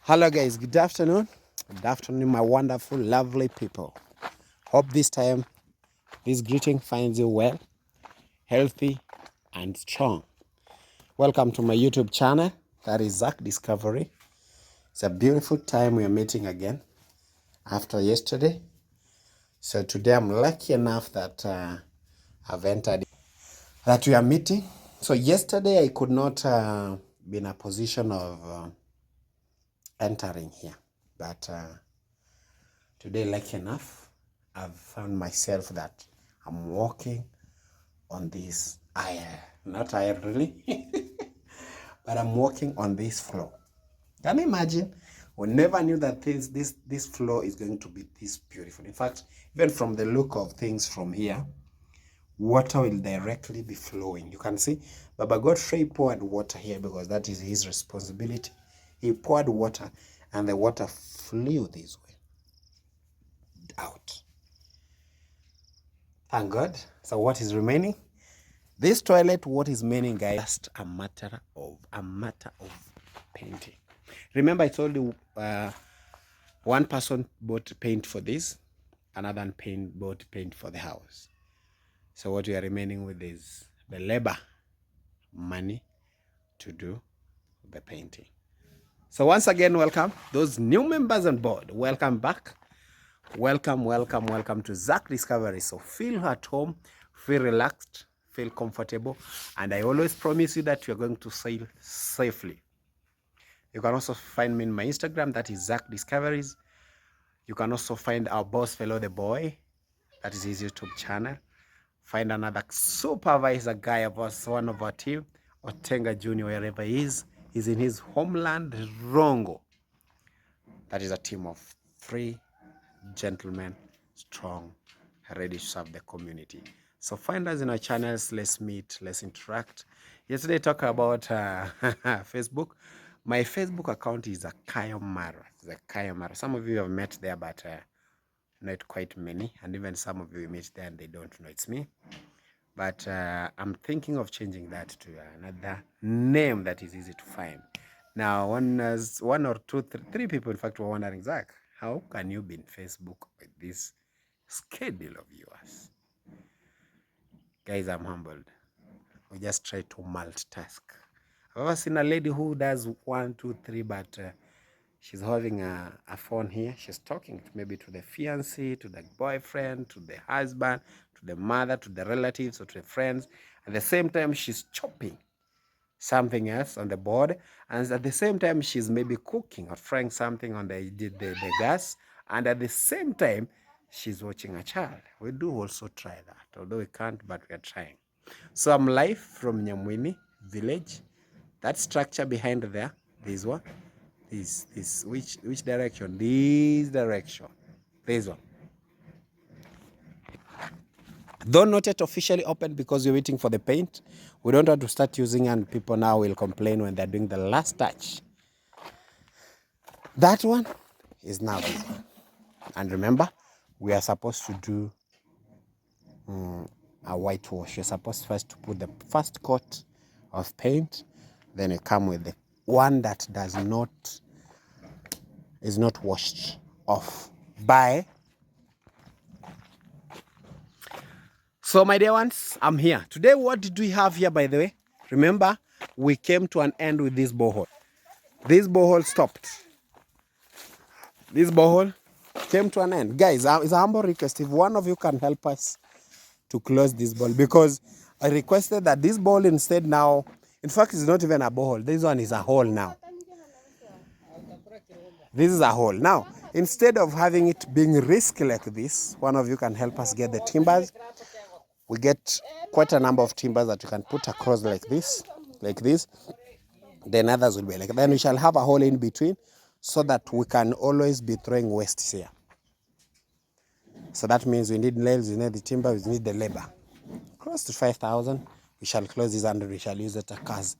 Hello guys, good afternoon. Good afternoon, my wonderful, lovely people. Hope this time this greeting finds you well, healthy, and strong. Welcome to my YouTube channel. That is Zach Discovery. It's a beautiful time we are meeting again after yesterday. So today I'm lucky enough that I've entered that we are meeting. So yesterday I could not be in a position of entering here, but today, lucky enough, I've found myself that I'm walking on this aisle. Not aisle really, but I'm walking on this floor. Can you imagine? We never knew that this floor is going to be this beautiful. In fact, even from the look of things from here, water will directly be flowing. You can see Baba Godfrey poured water here because that is his responsibility. He poured water and the water flew this way out. Thank God. So what is remaining? This toilet, what is remaining, guys? Just a matter of painting. Remember, I told you one person bought paint for this, another bought paint for the house. So what we are remaining with is the labor money to do the painting. So once again, welcome those new members on board. Welcome back. Welcome to Zach Discovery. So feel at home, feel relaxed, feel comfortable, and I always promise you that you're going to sail safely. You can also find me in my Instagram, that is Zach Discoveries. You can also find our boss fellow the boy, that is his YouTube channel. Find another supervisor guy of us, one of our team, Otenga Junior, wherever he is. He's in his homeland, Rongo. That is a team of 3 gentlemen, strong, ready to serve the community. So find us in our channels. Let's meet, let's interact. Yesterday talk about Facebook. My Facebook account is Akayo Mara. Some of you have met there, but not quite many, and even some of you meet there and they don't know it's me. But I'm thinking of changing that to another name that is easy to find. Now, one or two, three people, in fact, were wondering, Zach, how can you be in Facebook with this schedule of yours? Guys, I'm humbled. We just try to multitask. I've ever seen a lady who does 1, 2, 3, but she's having a phone here. She's talking maybe to the fiancé, to the boyfriend, to the husband, to the mother, to the relatives, or to the friends. At the same time, she's chopping something else on the board, and at the same time she's maybe cooking or frying something on the gas, and at the same time she's watching a child. We do also try that, although we can't, but we are trying. So I'm live from Nyamwini village. That structure behind there, this one, this which direction? This direction, this one. Though not yet officially open because we're waiting for the paint. We don't want to start using and people now will complain when they're doing the last touch. That one is now this one. And remember, we are supposed to do a whitewash. You're supposed first to put the first coat of paint, then you come with the one that is not washed off by. So my dear ones, I'm here. Today, what did we have here, by the way? Remember, we came to an end with this borehole. This borehole stopped. This borehole came to an end. Guys, it's a humble request. If one of you can help us to close this borehole, because I requested that this borehole instead now, in fact, it's not even a borehole. This one is a hole now. This is a hole. Now, instead of having it being risky like this, one of you can help us get the timbers. We get quite a number of timbers that you can put across like this. Then others will be like, then we shall have a hole in between so that we can always be throwing waste here. So that means we need nails, we need the timber, we need the labor. Close to 5,000. We shall close this and we shall use it as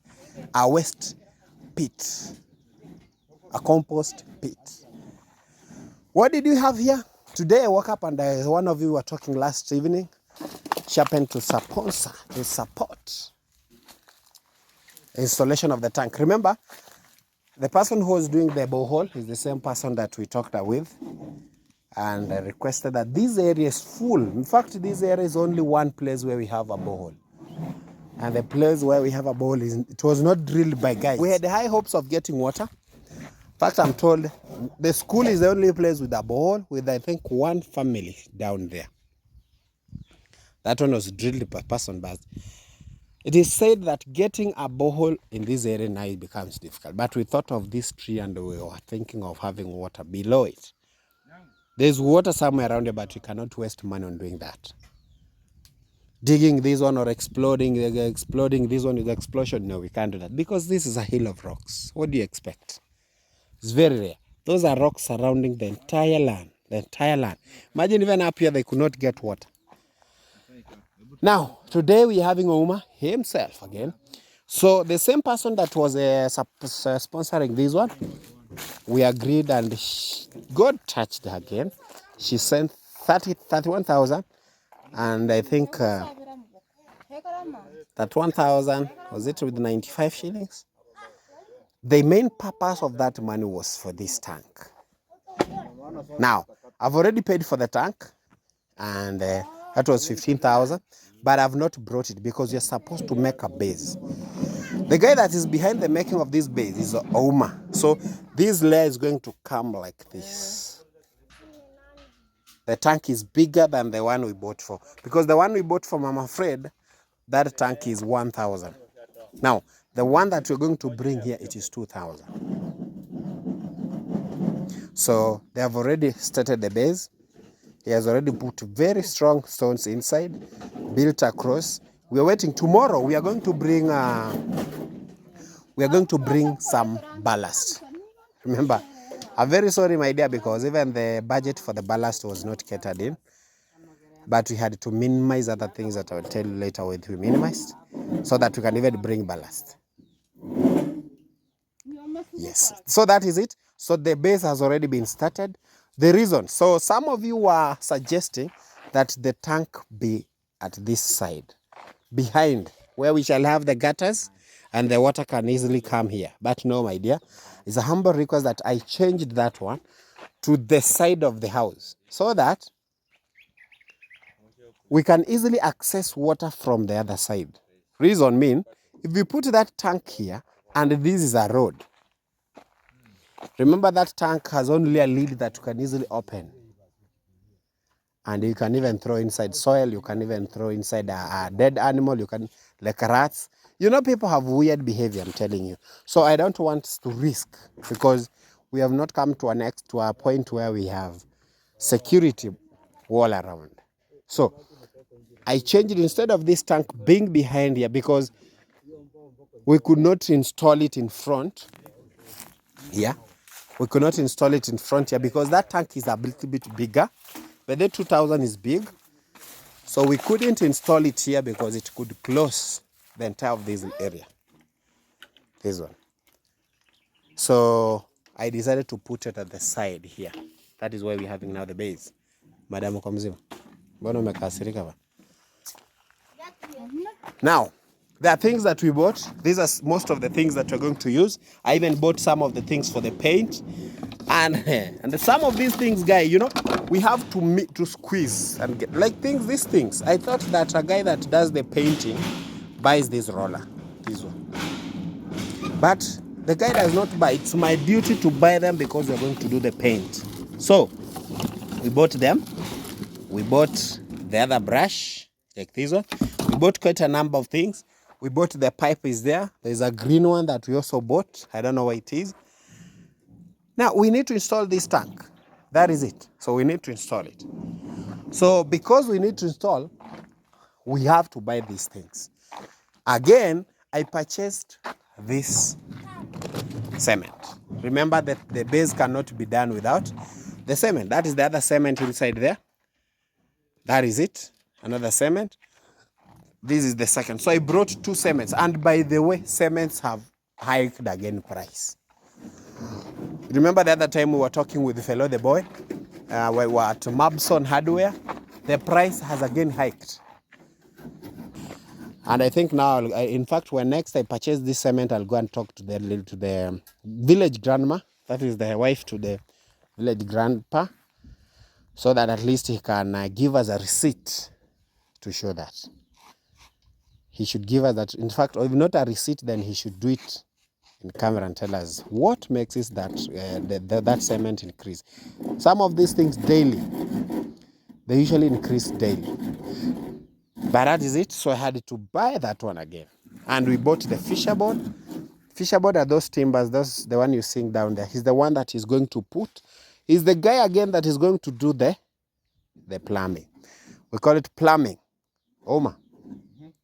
a waste pit, a compost pit. What did we have here? Today I woke up and one of you were talking last evening. She happened to support installation of the tank. Remember, The person who was doing the borehole is the same person that we talked with and requested that this area is full. In fact, this area is only one place where we have a borehole. And the place where we have a borehole, it was not drilled by guys. We had high hopes of getting water. In fact, I'm told the school is the only place with a borehole with, I think, one family down there. That one was drilled per person, but it is said that getting a borehole in this area now becomes difficult. But we thought of this tree and we were thinking of having water below it. There's water somewhere around it, but we cannot waste money on doing that. Digging this one or exploding this one with explosion, no, we can't do that because this is a hill of rocks. What do you expect? It's very rare. Those are rocks surrounding the entire land. The entire land. Imagine even up here they could not get water. Now, today we're having Ouma himself again. So the same person that was sponsoring this one, we agreed and God touched her again. She sent 31,000 and I think that 1,000, was it with 95 shillings? The main purpose of that money was for this tank. Now, I've already paid for the tank and that was 15,000, but I've not brought it because you're supposed to make a base. The guy that is behind the making of this base is Ouma. So this layer is going to come like this. The tank is bigger than the one we bought for, because the one we bought from, I'm afraid, that tank is 1,000. Now, the one that we're going to bring here, it is 2,000. So they have already started the base. He has already put very strong stones inside, built across. We are waiting. Tomorrow we are going to bring some ballast. Remember, I'm very sorry, my dear, because even the budget for the ballast was not catered in. But we had to minimize other things that I will tell you later what we minimized, so that we can even bring ballast. Yes, so that is it. So the base has already been started. The reason, so some of you are suggesting that the tank be at this side, behind, where we shall have the gutters and the water can easily come here. But no, my dear, it's a humble request that I changed that one to the side of the house so that we can easily access water from the other side. Reason mean, if we put that tank here and this is a road, remember that tank has only a lid that you can easily open. And you can even throw inside soil, you can even throw inside a dead animal, you can, like rats. You know, people have weird behavior, I'm telling you. So I don't want to risk, because we have not come to a point where we have security wall around. So I changed it, instead of this tank being behind here, because we could not install it in front here. We could not install it in front here because that tank is a little bit bigger. But the 2,000 is big. So we couldn't install it here because it could close the entire of this area. This one. So I decided to put it at the side here. That is why we're having now the base. Madam Komzima. Now, there are things that we bought. These are most of the things that we're going to use. I even bought some of the things for the paint. And some of these things, guy, you know, we have to squeeze and get like these things. I thought that a guy that does the painting buys this roller, this one. But the guy does not buy. It's my duty to buy them because we're going to do the paint. So we bought them. We bought the other brush, like this one. We bought quite a number of things. We bought the pipe is there. There's a green one that we also bought. I don't know what it is. Now, we need to install this tank. That is it. So we need to install it. So because we need to install, we have to buy these things. Again, I purchased this cement. Remember that the base cannot be done without the cement. That is the other cement inside there. That is it. Another cement. This is the second. So I brought 2 cements. And by the way, cements have hiked again price. Remember the other time we were talking with Fellow the boy? We were at Mabson Hardware. The price has again hiked. And I think now, in fact, when next I purchase this cement, I'll go and talk to the village grandma. That is the wife to the village grandpa, so that at least he can give us a receipt to show that. He should give us that. In fact, or if not a receipt, then he should do it in camera and tell us what makes it that that cement increase. Some of these things daily, they usually increase daily. But that is it. So I had to buy that one again. And we bought the fisher board. Fisher board are those timbers, those the one you're seeing down there. He's the one that is going to put. He's the guy again that is going to do the plumbing. We call it plumbing. Oma.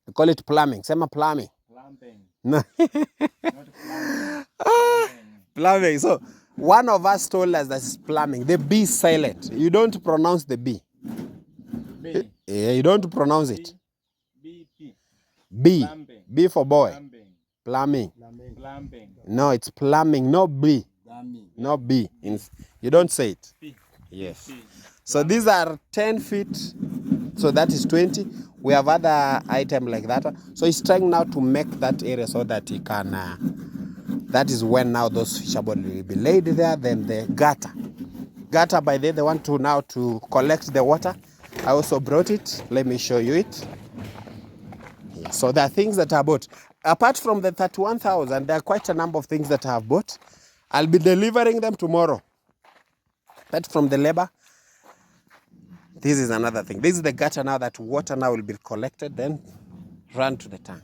We call it plumbing. Sema plumbing. Plumbing. No. Not plumbing. Plumbing. So one of us told us that it's plumbing. The B is silent. You don't pronounce the B. B. Yeah, you don't pronounce it. B. B. B for boy. Plumbing. Plumbing. No, it's plumbing. No B. Plumbing. No B. You don't say it. P. Yes. P. So these are 10 feet. So that is 20. We have other item like that. So he's trying now to make that area so that he can. That is when now those fisher board will be laid there. Then the gutter. Gutter by there, they want to now to collect the water. I also brought it. Let me show you it. Yeah, so there are things that I bought. Apart from the 31,000, there are quite a number of things that I have bought. I'll be delivering them tomorrow. Apart from the labor, this is another thing. This is the gutter now that water now will be collected, then run to the tank.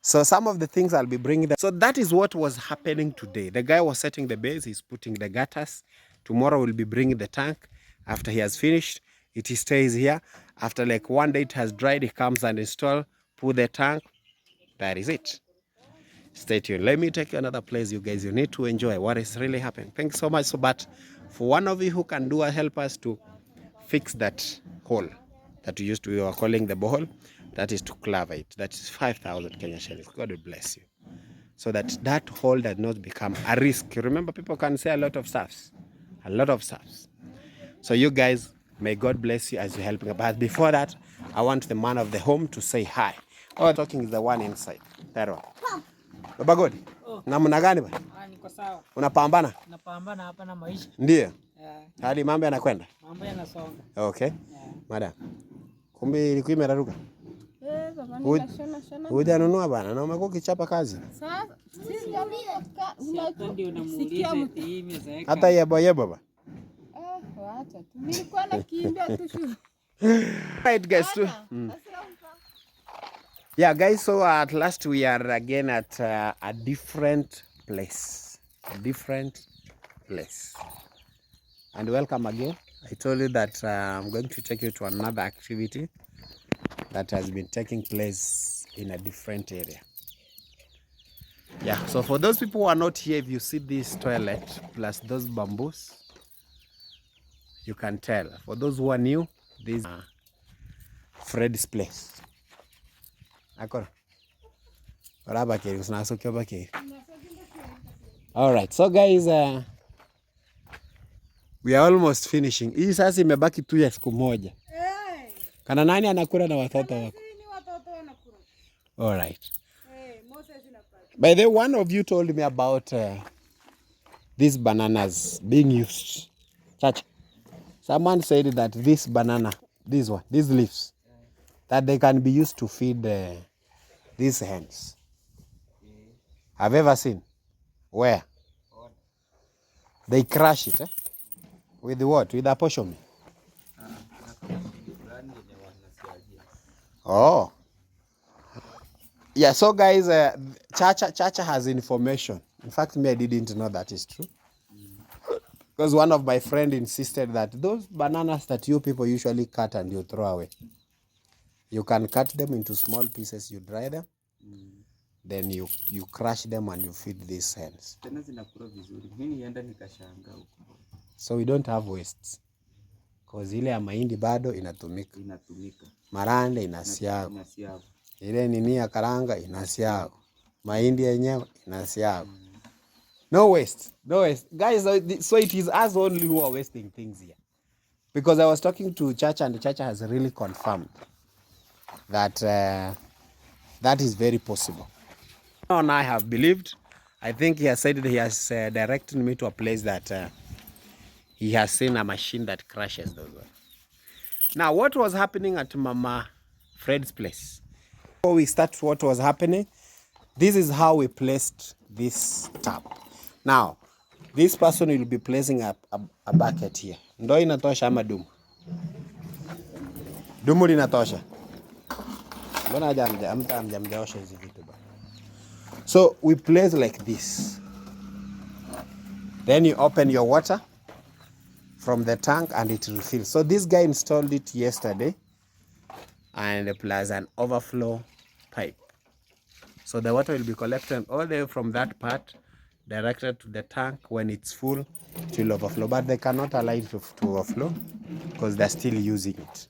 So some of the things I'll be bringing them. So that is what was happening today. The guy was setting the base. He's putting the gutters. Tomorrow we'll be bringing the tank. After he has finished, it stays here. After like one day it has dried, he comes and install, put the tank. That is it. Stay tuned. Let me take you another place, you guys. You need to enjoy what is really happening. Thanks so much. So, but for one of you who can do help us to fix that hole that we were calling the borehole, that is to clave it. That is 5,000 Kenya shillings. God will bless you. So that that hole does not become a risk. Remember, people can say a lot of stuffs. A lot of stuffs. So you guys, may God bless you as you're helping. But before that, I want the man of the home to say hi. Oh, talking is the one inside. That one. Baba God. Oh. Namna gani bwana? Niko sawa. Unapambana? Napambana hapa na maisha. Ndio. Yeah. Hadi mambo yanakwenda? Mambo yanasonga. Okay. Yeah. Madam. Kumbe ilikuwa imeraruka? Baba nikashona. Hujanunua bana na umekuwa ukichapa kazi. Sasa ndio unamuuliza hii imezeeka. Hata yeye baba. Wacha tu. Nilikuwa nakimbia tu shule. Right guys. Yeah, guys, so at last we are again at a different place. And welcome again. I told you that I'm going to take you to another activity that has been taking place in a different area. Yeah, so for those people who are not here, if you see this toilet plus those bamboos, you can tell. For those who are new, this is Fred's place. All right, so guys, we are almost finishing. Hii sasa imebaki tu ya siku moja. Kana nani anakula na watoto wako? All right. By the way, one of you told me about these bananas being used. Church. Someone said that this banana, this one, these leaves, that they can be used to feed these hens. Have you ever seen? Where? They crush it, with what? With a portion. Oh. Yeah, so guys, Chacha has information. In fact, me, I didn't know that is true. Because one of my friends insisted that those bananas that you people usually cut and you throw away, you can cut them into small pieces, you dry them, then you crush them and you feed these hens. So we don't have wastes. Because ile ya mahindi bado inatumika. Marande inasiago. Ile nini ya karanga inasiago. Mahindi yenyewe inasiago. No waste. Guys, so it is us only who are wasting things here. Because I was talking to Chacha and Chacha has really confirmed that That is very possible. And I have believed. I think he has said that he has directed me to a place that he has seen a machine that crushes those ones. Now, what was happening at Mama Fred's place? Before we start what was happening, this is how we placed this tap. Now, this person will be placing a bucket here. Ndo inatosha ama dumu? Dumu linatosha. Mbona hamjaosha hizi vitu bana? So we place like this. Then you open your water from the tank and it refills. So this guy installed it yesterday, and plus an overflow pipe. So the water will be collected all the way from that part, directed to the tank. When it's full, it will overflow. But they cannot allow it to overflow because they're still using it.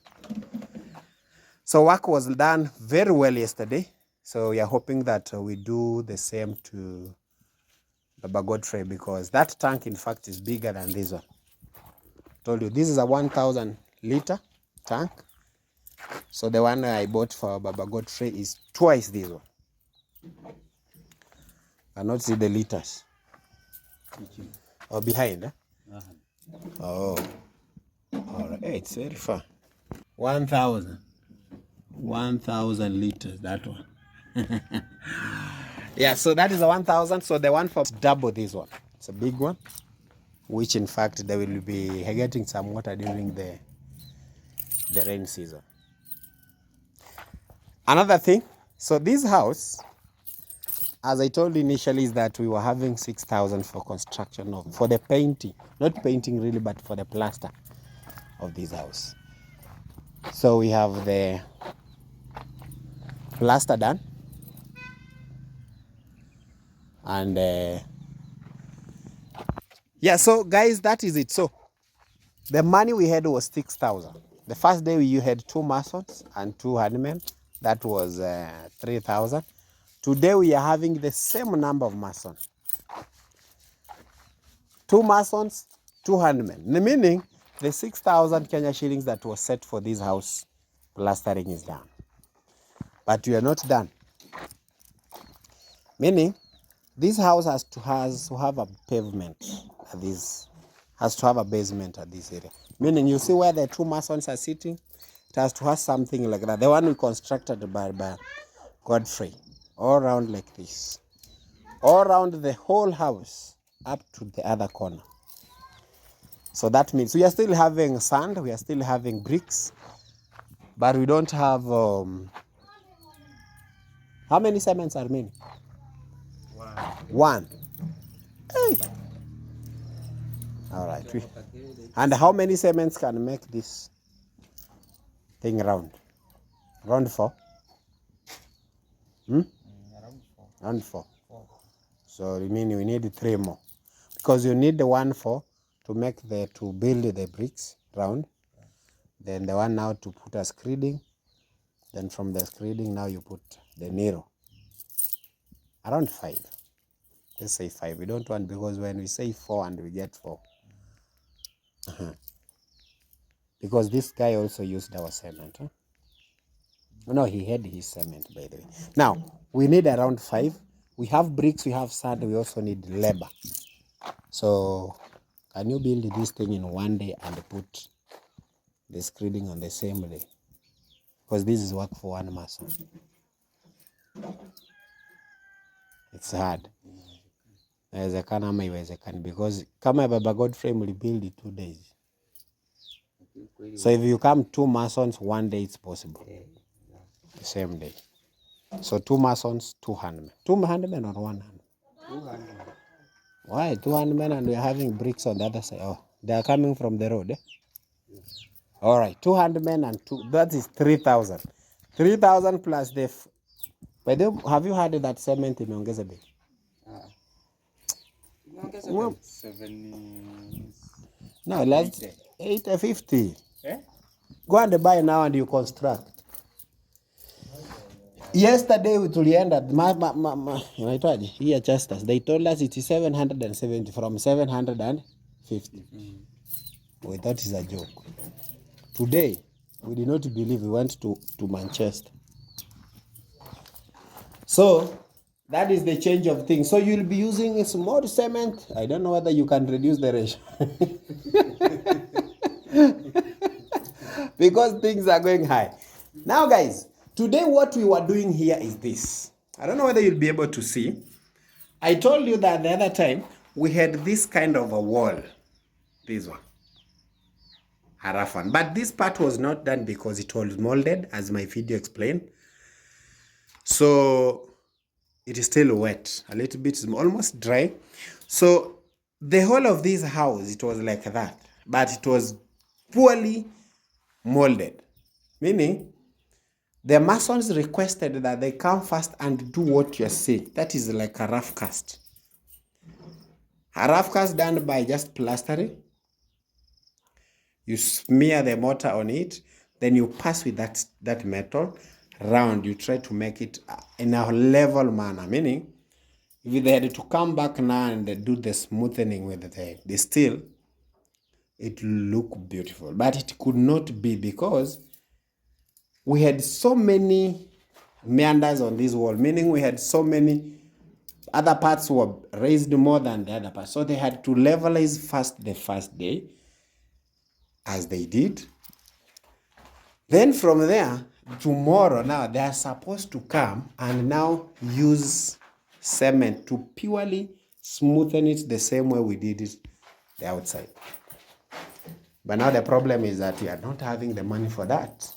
So work was done very well yesterday. So we are hoping that we do the same to Baba Godfrey, because that tank, in fact, is bigger than this one. Told you, this is a 1,000 liter tank. So the one I bought for Baba Godfrey is twice this one. Cannot see the liters. Oh, behind, eh? Oh, all right. Hey, it's very far. 1,000 liters, that one. Yeah, so that is a 1,000. So the one for double this one. It's a big one, which in fact they will be getting some water during the rain season. Another thing, so this house, as I told you initially, is that we were having 6,000 for construction for the painting, not painting really, but for the plaster of this house. So we have the plaster done, and yeah, so guys, that is it. So the money we had was 6,000. The first day you had 2 masons and 2 handmen. That was 3,000. Today we are having the same number of masons. 2 masons, 2 handmen. Meaning the 6,000 Kenya shillings that was set for this house plastering is done. But we are not done. Meaning this house has to have a pavement at this, has to have a basement at this area. Meaning you see where the 2 masons are sitting, it has to have something like that. The one we constructed by Godfrey. All around like this. All around the whole house up to the other corner. So that means we are still having sand, we are still having bricks, but we don't have how many cements are remaining? One. Hey. All right. And how many cements can make this thing round? Round 4? Round 4. So you mean we need 3 more, because you need the 1 4 to make to build the bricks round, then the one now to put a screeding, then from the screeding now you put the narrow. Around 5. Let's say 5. We don't want, because when we say 4 and we get 4, because this guy also used our cement. Huh? No, he had his cement, by the way. Now we need around 5. We have bricks, we have sand, we also need labor. So can you build this thing in 1 day and put the screeding on the same day? Because this is work for 1 mason. It's hard. Inawezekana ama iwezekani, because kama Baba Godfrey will build it 2 days. So if you come 2 masons 1 day, it's possible. The same day. So 2 masons, 2 handmen. 2 handmen or 1 handman? 2 handmen. Why 2 handmen and we're having bricks on the other side? Oh, they are coming from the road, eh? Yes. All right, 2 handmen and 2, that is 3,000. 3,000 plus the... By the way, have you heard that cement imeongeza bei? Well, 7... No, let's 850. Eh? Go and buy now and you construct. Yesterday we tulienda inaitwaje? Here Chasters. They told us it is 770 from 750. We thought it's a joke. Today we did not believe. We went to Manchester. So that is the change of things. So you'll be using a small cement. I don't know whether you can reduce the ratio. Because things are going high. Now, guys, today what we were doing here is this. I don't know whether you'll be able to see. I told you that the other time we had this kind of a wall. This one. A rough one. But this part was not done because it was molded, as my video explained. So it is still wet. A little bit, almost dry. So the whole of this house, it was like that. But it was poorly molded. Meaning, the masons requested that they come first and do what you're seeing. That is like a rough cast. A rough cast done by just plastering. You smear the mortar on it, then you pass with that metal round. You try to make it in a level manner. Meaning, if they had to come back now and do the smoothing with the steel, it will look beautiful. But it could not be because we had so many meanders on this wall, meaning we had so many other parts were raised more than the other parts. So they had to levelize first the first day, as they did. Then from there, tomorrow now, they are supposed to come and now use cement to purely smoothen it the same way we did it the outside. But now the problem is that we are not having the money for that.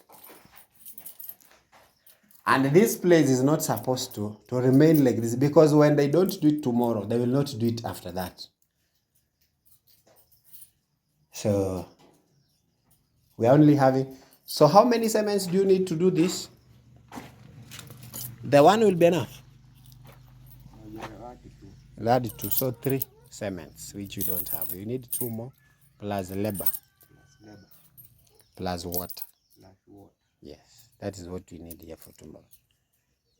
And this place is not supposed to remain like this, because when they don't do it tomorrow, they will not do it after that. So we are only having... So how many cements do you need to do this? The one will be enough. We'll add 2. So 3 cements, which you don't have. You need 2 more, plus labor. Plus water. Yes, that is what we need here for tomorrow.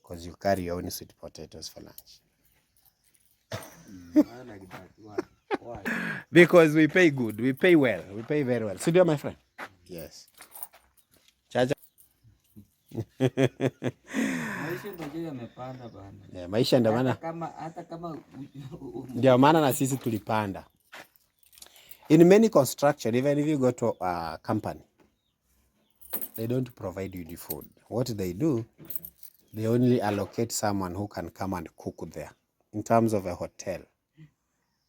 Because you carry your own sweet potatoes for lunch. Why? Because we pay good, we pay well, we pay very well. Sit down, my friend. Yes. Chacha. Yeah, maisha ndio maana. Ndio maana na sisi tulipanda. In many construction, even if you go to a company, they don't provide you the food. What they do, they only allocate someone who can come and cook there. In terms of a hotel,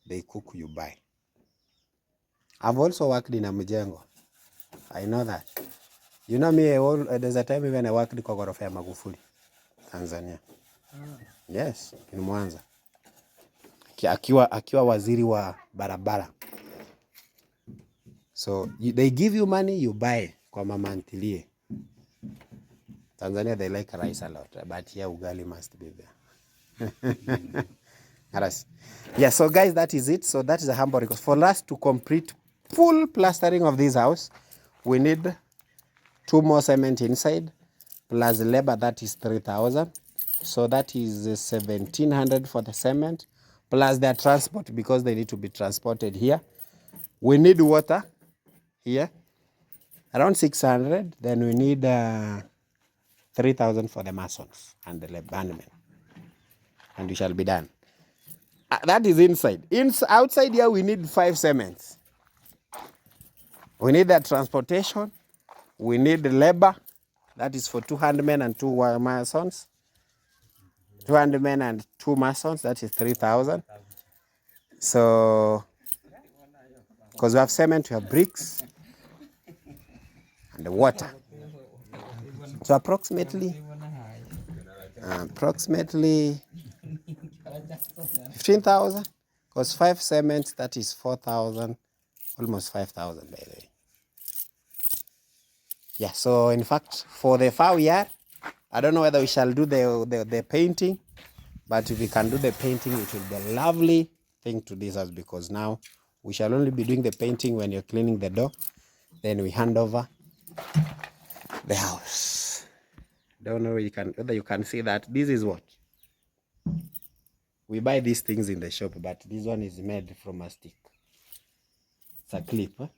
they cook, you buy. I've also worked in a mjengo. I know that. You know me, there's a time even I worked in ghorofa ya Magufuli, Tanzania. Yes, in Mwanza. Akiwa waziri wa barabara. So they give you money, you buy kwa mama ntilie. Tanzania, they like rice a lot, but here ugali must be there. Yeah, so guys, that is it. So that is a humble request. For us to complete full plastering of this house, we need 2 more cement inside, plus labor, that is 3,000. So that is 1,700 for the cement, plus their transport, because they need to be transported here. We need water here, around 600. Then we need 3,000 for the masons and the labandmen, and we shall be done. That is inside. Outside here, we need 5 cements. We need the transportation. We need the labor. That is for 200 men and 2 masons. 200 men and 2 masons. That is 3,000. So, because we have cement, we have bricks, and the water. So approximately 15,000. Because 5 cements, that is 4,000, almost 5,000 by the way. Yeah, so in fact, for the far yard, I don't know whether we shall do the painting, but if we can do the painting, it will be a lovely thing to this house, because now we shall only be doing the painting when you're cleaning the door. Then we hand over the house. Don't know whether you can see that. This is what we buy these things in the shop, but this one is made from a stick. It's a clip. Huh?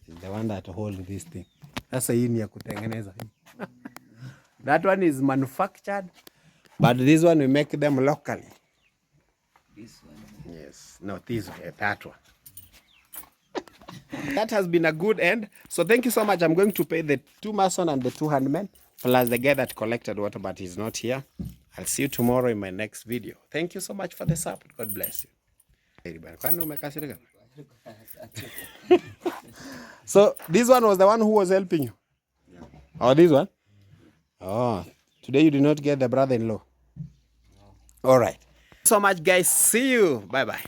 It's the one that holds this thing. That's a hii ni ya kutengeneza. That one is manufactured But this one we make them locally. This one. Yes, not this way, that one. That has been a good end. So thank you so much. I'm going to pay the 2 mason and the 2 handmen, plus the guy that collected water, but he's not here. I'll see you tomorrow in my next video. Thank you so much for the support. God bless you. So this one was the one who was helping you? Yeah. Oh, this one? Oh, today you did not get the brother-in-law? No. All right. So much, guys. See you. Bye-bye.